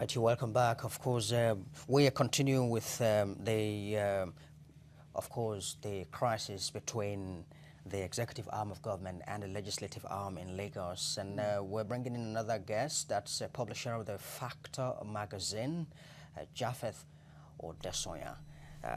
right, you're welcome back. Of course, we are continuing with of course, the crisis between the executive arm of government and the legislative arm in Lagos. And we're bringing in another guest. That's a publisher of the Factor magazine, Japheth Odesonya.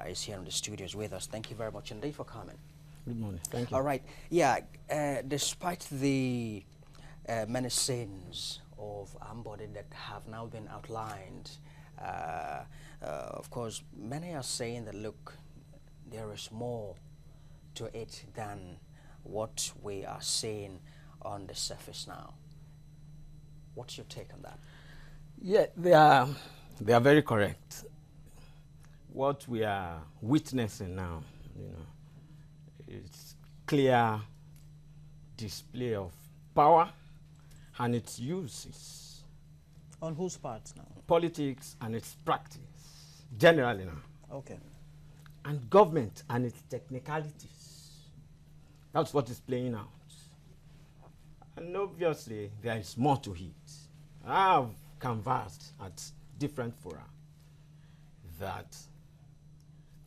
Is here in the studios with us. Thank you very much indeed for coming. Good morning. Thank you. All right. Yeah, despite the many sins of Ambode that have now been outlined, of course, many are saying that, look, there is more to it than what we are seeing on the surface now. What's your take on that? Yeah, they are very correct. What we are witnessing now, it's clear display of power and its uses. On whose part now? Politics and its practice, generally now. Okay. And government and its technicalities. That's what is playing out. And obviously, there is more to it. I have canvassed at different fora that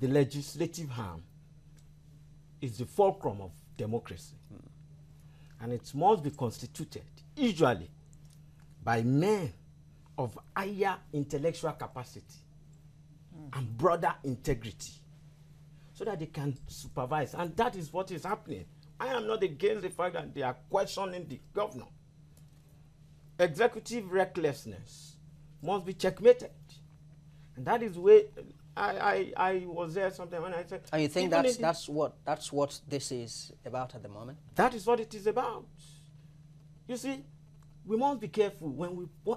the legislative arm is the fulcrum of democracy. And it must be constituted, usually, by men of higher intellectual capacity and broader integrity, so that they can supervise. And that is what is happening. I am not against the fact that they are questioning the governor. Executive recklessness must be checkmated. And that is where I was there sometime when I said. And you think that's what this is about at the moment? That is what it is about. You see, we must be careful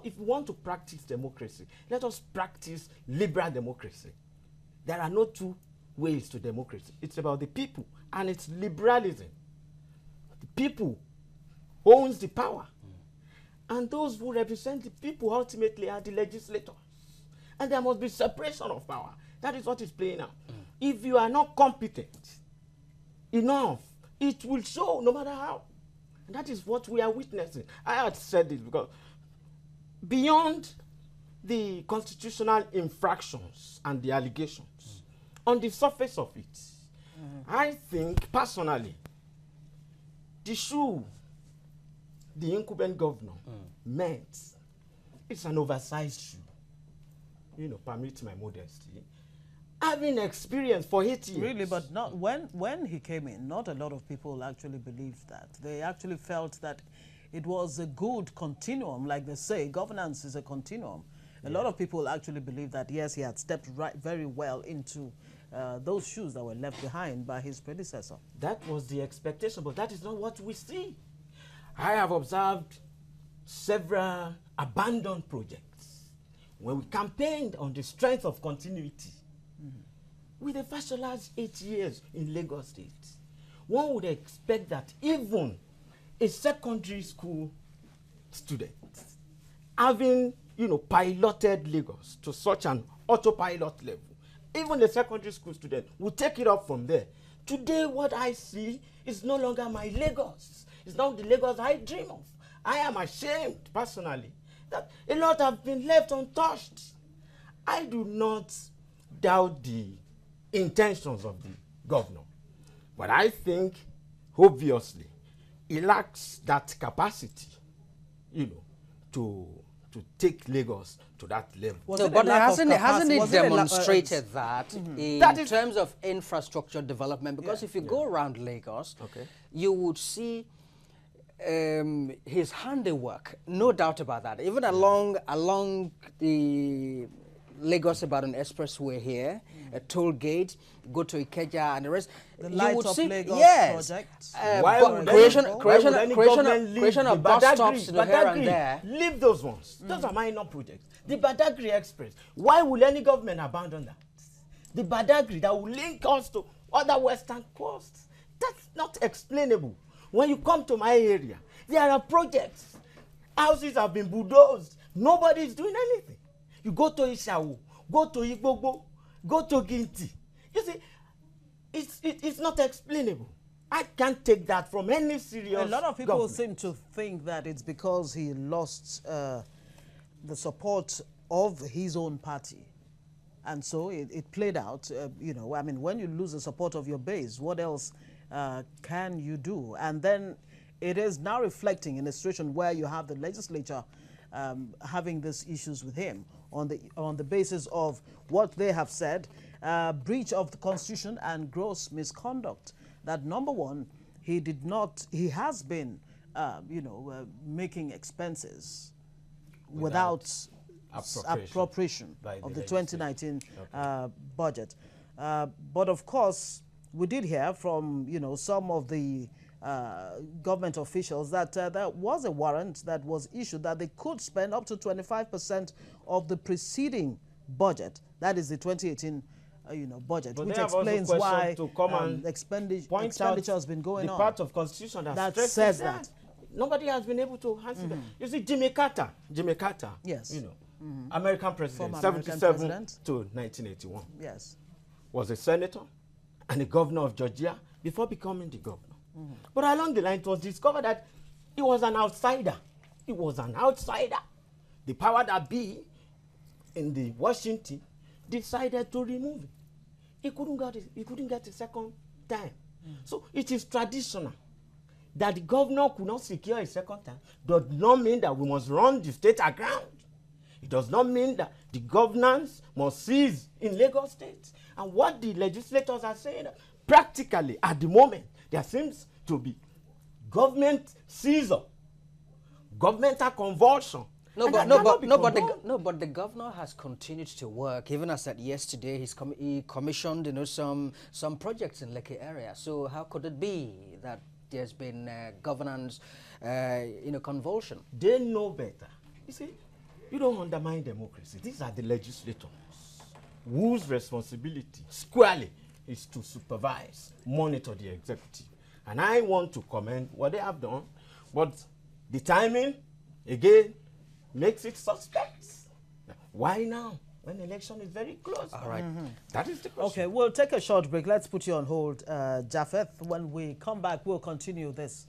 if we want to practice democracy. Let us practice liberal democracy. There are no two ways to democracy. It's about the people, and it's liberalism. The people owns the power, and those who represent the people ultimately are the legislators. And there must be separation of power. That is what is playing out. If you are not competent enough, it will show no matter how. And that is what we are witnessing. I had said this because beyond the constitutional infractions and the allegations, on the surface of it, I think personally, the shoe the incumbent governor meant, it's an oversized shoe. Permit my modesty. Having experience for 8 years. Really, but not when he came in, not a lot of people actually believed that. They actually felt that it was a good continuum, like they say, governance is a continuum. A lot of people actually believe that, yes, he had stepped very well into those shoes that were left behind by his predecessor. That was the expectation, but that is not what we see. I have observed several abandoned projects when we campaigned on the strength of continuity. With the first last 8 years in Lagos State, one would expect that even a secondary school student having, piloted Lagos to such an autopilot level, even the secondary school student would take it up from there. Today, what I see is no longer my Lagos. It's not the Lagos I dream of. I am ashamed, personally, that a lot have been left untouched. I do not doubt the intentions of the governor, but I think, obviously, he lacks that capacity, to take Lagos to that level. No, but hasn't it demonstrated that in terms of infrastructure development? Because if you go around Lagos, you would see his handiwork, no doubt about that. Even along the Lagos-Ibadan Expressway here, a toll gate, go to Ikeja and the rest. The Light of Lagos project. Creation of bus stops here and there. Leave those ones. Those are minor projects. The Badagry Express. Why will any government abandon that? The Badagry that will link us to other western coasts. That's not explainable. When you come to my area, there are projects. Houses have been bulldozed. Nobody is doing anything. You go to Ishawu, go to Igbobo, go to Ginti. You see, it's not explainable. I can't take that from any serious A lot of people government. seem to think that it's because he lost the support of his own party. And so it played out, you know, I mean, when you lose the support of your base, what else can you do? And then it is now reflecting in a situation where you have the legislature having these issues with him on the basis of what they have said, breach of the Constitution and gross misconduct. That number one, he has been, you know, making expenses without appropriation of the 2019 budget. But of course, we did hear from, you know, some of the government officials that there was a warrant that was issued that they could spend up to 25% of the preceding budget. That is the 2018 you know, budget, but which explains why expenditure has been going on. The part of Constitution that says that. Nobody has been able to answer that. You see, Jimmy Carter, yes, you know, American president, Former 77 American president. to 1981. Yes. Was a senator and a governor of Georgia before becoming the governor. But along the line, it was discovered that he was an outsider. He was an outsider. The power that be in the Washington decided to remove him. He couldn't get a second time. So it is traditional that the governor could not secure a second time. Does not mean that we must run the state aground. It does not mean that the governance must cease in Lagos State. And what the legislators are saying, practically at the moment, there seems to be government seizure, governmental convulsion. But the governor has continued to work. Even as at yesterday, he commissioned, you know, some projects in Lekki area. So how could it be that there's been governance, you know, convulsion? They know better. You see, you don't undermine democracy. These are the legislators whose responsibility squarely is to supervise, monitor the executive. And I want to commend what they have done, but the timing, again, makes it suspect. Why now, when the election is very close? All right. That is the question. Okay, we'll take a short break. Let's put you on hold, Japheth. When we come back, we'll continue this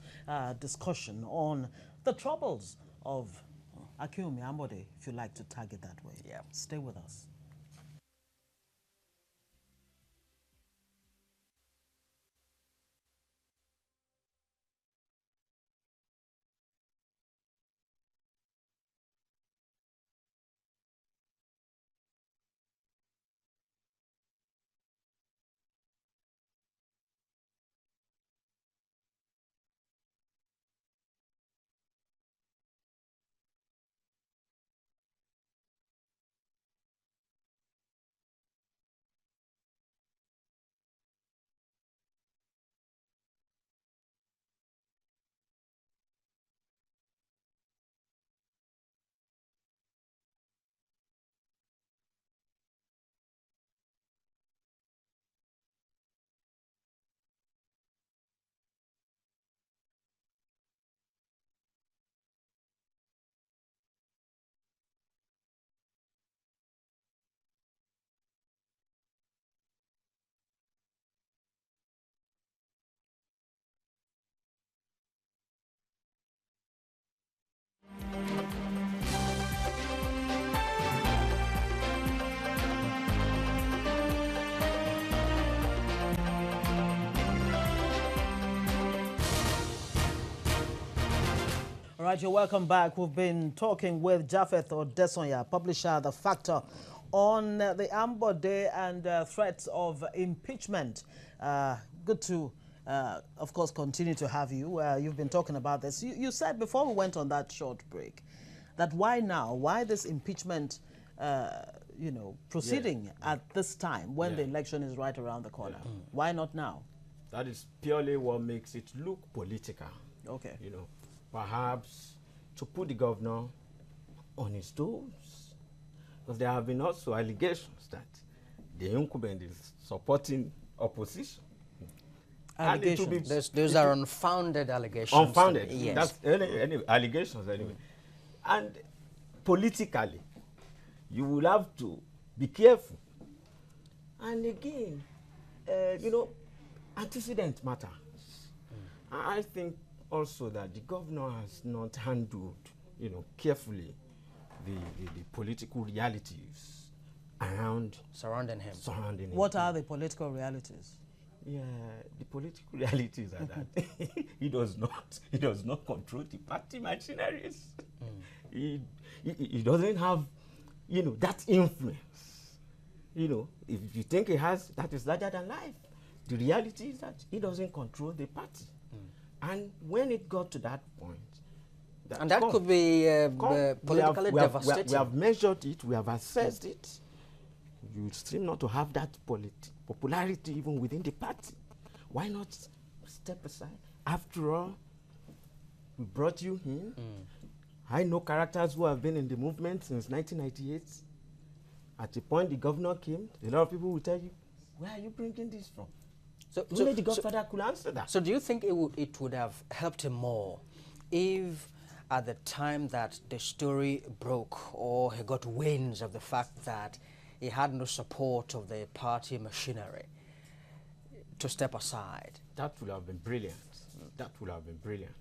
discussion on the troubles of Akiumi Ambode, if you like to tag it that way. Yeah. Stay with us. All right, you're welcome back. We've been talking with Japheth Odesonya, publisher, The Factor, on the Ambode and threats of impeachment. Good to, of course, continue to have you. You've been talking about this. You said before we went on that short break that why now? Why this impeachment, you know, proceeding at this time when the election is right around the corner? Why not now? That is purely what makes it look political. Okay. You know, perhaps to put the governor on his toes. Because there have been also allegations that the incumbent is supporting opposition. Allegations. Those are unfounded allegations. Unfounded. Yes. That's any allegations anyway. And politically, you will have to be careful. And again, you know, antecedent matters. I think also that the governor has not handled, you know, carefully the political realities around Surrounding him. surrounding him. What are the political realities? Yeah, the political realities are that he does not control the party machineries. He doesn't have, that influence. If you think he has, that is larger than life. The reality is that he doesn't control the party. And when it got to that point, And that could be politically devastating. We have measured it, we have assessed it. You seem not to have that popularity even within the party. Why not step aside? After all, we brought you in. I know characters who have been in the movement since 1998. At the point the governor came, a lot of people will tell you, where are you bringing this from? Only the Godfather could answer that. So do you think it would have helped him more if at the time that the story broke, or he got winds of the fact that he had no support of the party machinery, to step aside? That would have been brilliant. That would have been brilliant.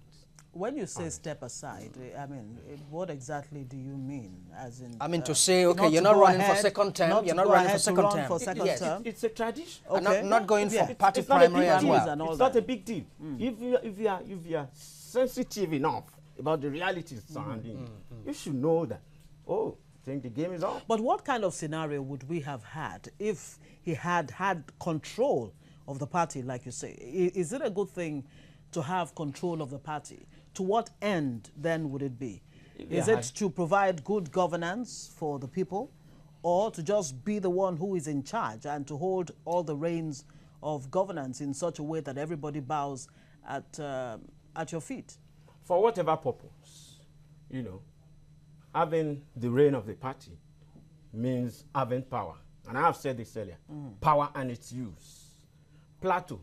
When you say step aside, I mean, what exactly do you mean? As in, I mean, to say, okay, you're not running for second term, you're not running for second term. For second Yes. term. It's a tradition. Okay. Not going for party It's not a primary big as deal. well. It's not a big deal. If you are sensitive enough about the realities surrounding you, you should know that, I think the game is on. But what kind of scenario would we have had if he had had control of the party, like you say? Is it a good thing to have control of the party? To what end then would it be? Is it to provide good governance for the people, or to just be the one who is in charge and to hold all the reins of governance in such a way that everybody bows at your feet? For whatever purpose, having the reign of the party means having power. And I have said this earlier, power and its use. Plato,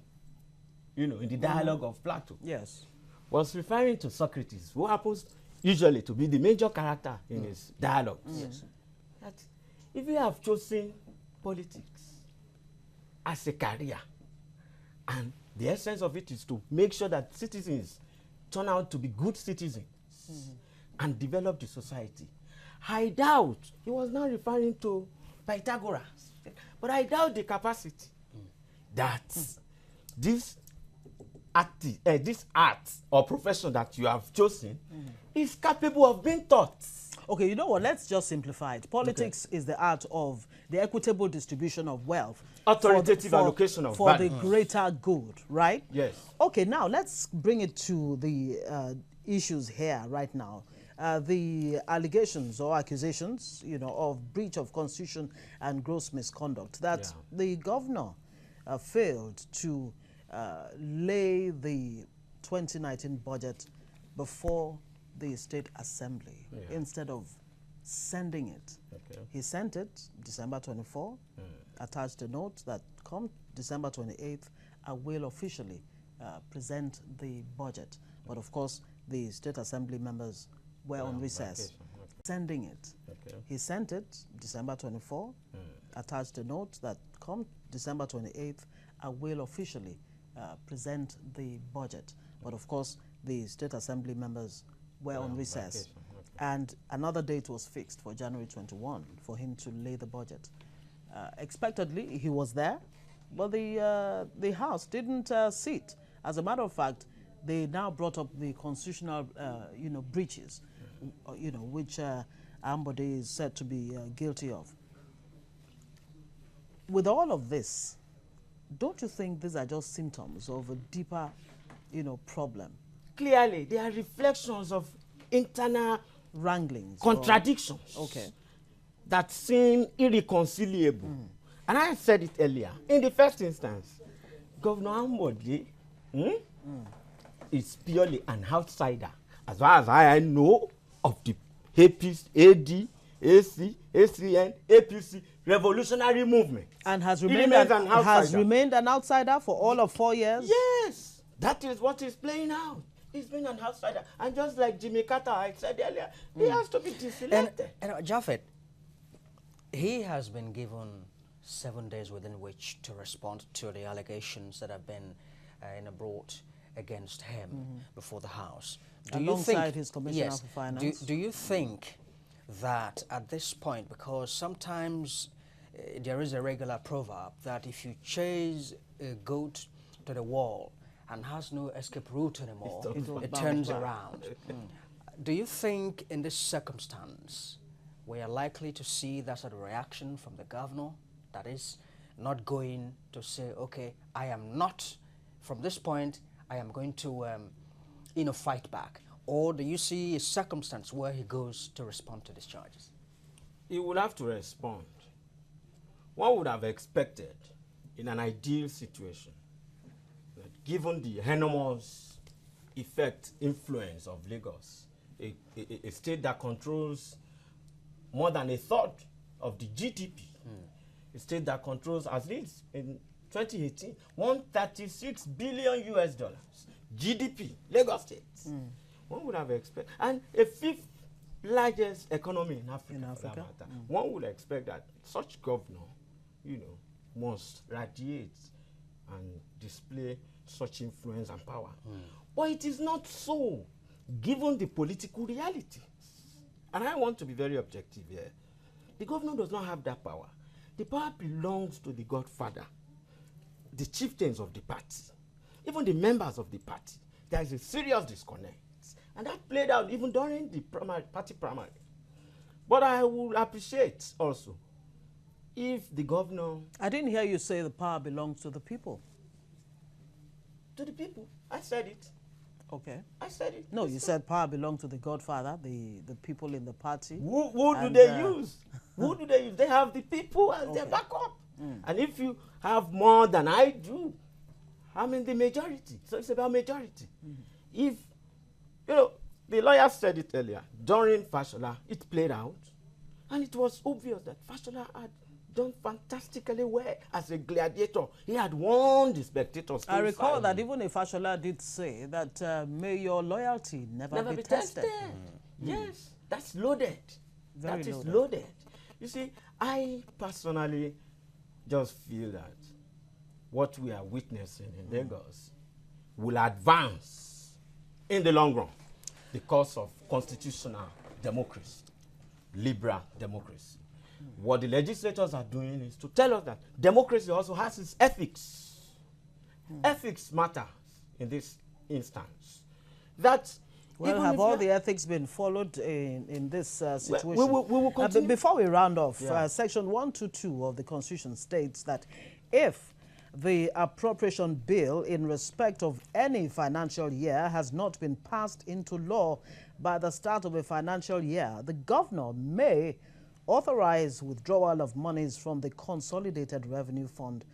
in the dialogue of Plato, Yes. was referring to Socrates, who happens usually to be the major character in his dialogues. That if you have chosen politics as a career, and the essence of it is to make sure that citizens turn out to be good citizens and develop the society, I doubt, he was not referring to Pythagoras, but I doubt the capacity that this art or profession that you have chosen is capable of being taught. Okay, you know what? Let's just simplify it. Politics is the art of the equitable distribution of wealth. Authoritative allocation of for value. the greater good, right? Yes. Okay, now let's bring it to the issues here right now. The allegations or accusations, of breach of constitution and gross misconduct that the governor failed to lay the 2019 budget before the State Assembly instead of sending it. Okay. He sent it December 24, attached a note that come December 28th, I will officially present the budget. But of course, the State Assembly members were on recess. Sending it. Okay. He sent it December 24, attached a note that come December 28th, I will officially present the budget. But of course, the State Assembly members were on recess. And another date was fixed for January 21 for him to lay the budget. Expectedly, he was there, but the House didn't sit. As a matter of fact, they now brought up the constitutional, breaches, which Ambode is said to be guilty of. With all of this, don't you think these are just symptoms of a deeper, problem? Clearly, they are reflections of internal Wranglings. contradictions that seem irreconcilable. And I said it earlier. In the first instance, Governor Ambode is purely an outsider, as far as I know, of the APC, AD, AC, ACN, APC revolutionary movement. And has He remained, remains an outsider for all of 4 years? Yes, that is what he's playing out. He's been an outsider. And just like Jimmy Carter, I said earlier, he has to be deselected. And Japheth, he has been given 7 days within which to respond to the allegations that have been brought against him before the House. Alongside his Commissioner for Finance. Do you think that at this point, because sometimes there is a regular proverb that if you chase a goat to the wall and has no escape route anymore, it turns around. Do you think in this circumstance we are likely to see that sort of reaction from the governor, that is not going to say, okay, I am not, from this point, I am going to fight back? Or do you see a circumstance where he goes to respond to these charges? He will have to respond. One would have expected, in an ideal situation, that given the enormous influence of Lagos, a state that controls more than a third of the GDP, a state that controls, at least in 2018, $136 billion US GDP, Lagos State. One would have expected, and a fifth largest economy in Africa. One would expect that such governor, must radiate and display such influence and power. But it is not so, given the political reality. And I want to be very objective here. The governor does not have that power. The power belongs to the godfather, the chieftains of the party, even the members of the party. There is a serious disconnect. And that played out even during the party primary. But I will appreciate also if the governor... I didn't hear you say the power belongs to the people. To the people. I said it. Okay. I said it. No, you said power belongs to the godfather, the people in the party. Who do they use? Who do they use? They have the people as their backup. And if you have more than I do, I'm in the majority. So it's about majority. If, the lawyer said it earlier, during Fashola, it played out. And it was obvious that Fashola had done fantastically well as a gladiator. He had won the spectators. I recall that even if Fashola did say that may your loyalty never be tested. Yes, that's loaded. That is loaded. You see, I personally just feel that what we are witnessing in Lagos will advance in the long run the cause of constitutional democracy, liberal democracy. What the legislators are doing is to tell us that democracy also has its ethics. Ethics matters in this instance. That well, have all the ethics been followed in this situation? We will continue. Before we round off, Section 122 of the Constitution states that if the appropriation bill in respect of any financial year has not been passed into law by the start of a financial year, the governor may authorize withdrawal of monies from the Consolidated Revenue Fund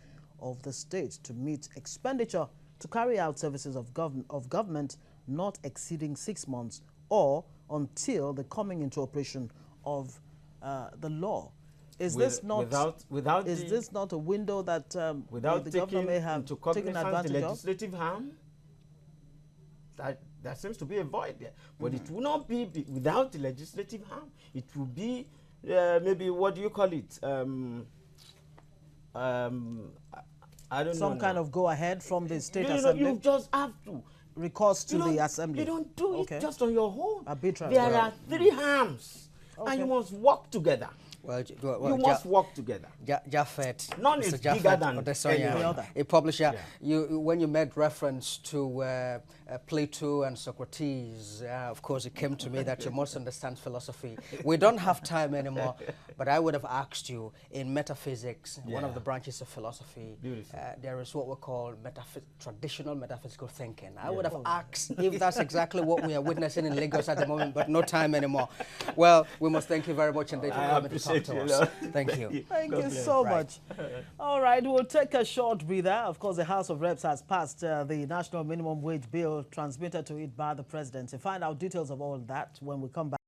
of the state to meet expenditure to carry out services of government not exceeding 6 months or until the coming into operation of the law. Is this not this not a window that the government may have taken advantage the legislative harm? That seems to be a void there. But it will not be without the legislative harm. It will be maybe, what do you call it? I don't know. Some kind of go ahead from the state assembly. You just have to recourse to the assembly. You don't do it just on your own. Arbitrary. There are 3 harms, and you must work together. Well, you must work together. Japheth, none is bigger than any other. A publisher. When you made reference to Plato and Socrates, of course, it came to me that you must understand philosophy. We don't have time anymore, but I would have asked you, in metaphysics, one of the branches of philosophy, there is what we call traditional metaphysical thinking. I would have asked if that's exactly what we are witnessing in Lagos at the moment, but no time anymore. Well, we must thank you very much indeed for coming to talk to us. Thank you. Thank you so much. All right, we'll take a short breather. Of course, the House of Reps has passed the National Minimum Wage Bill transmitted to it by the President. To find out details of all that when we come back.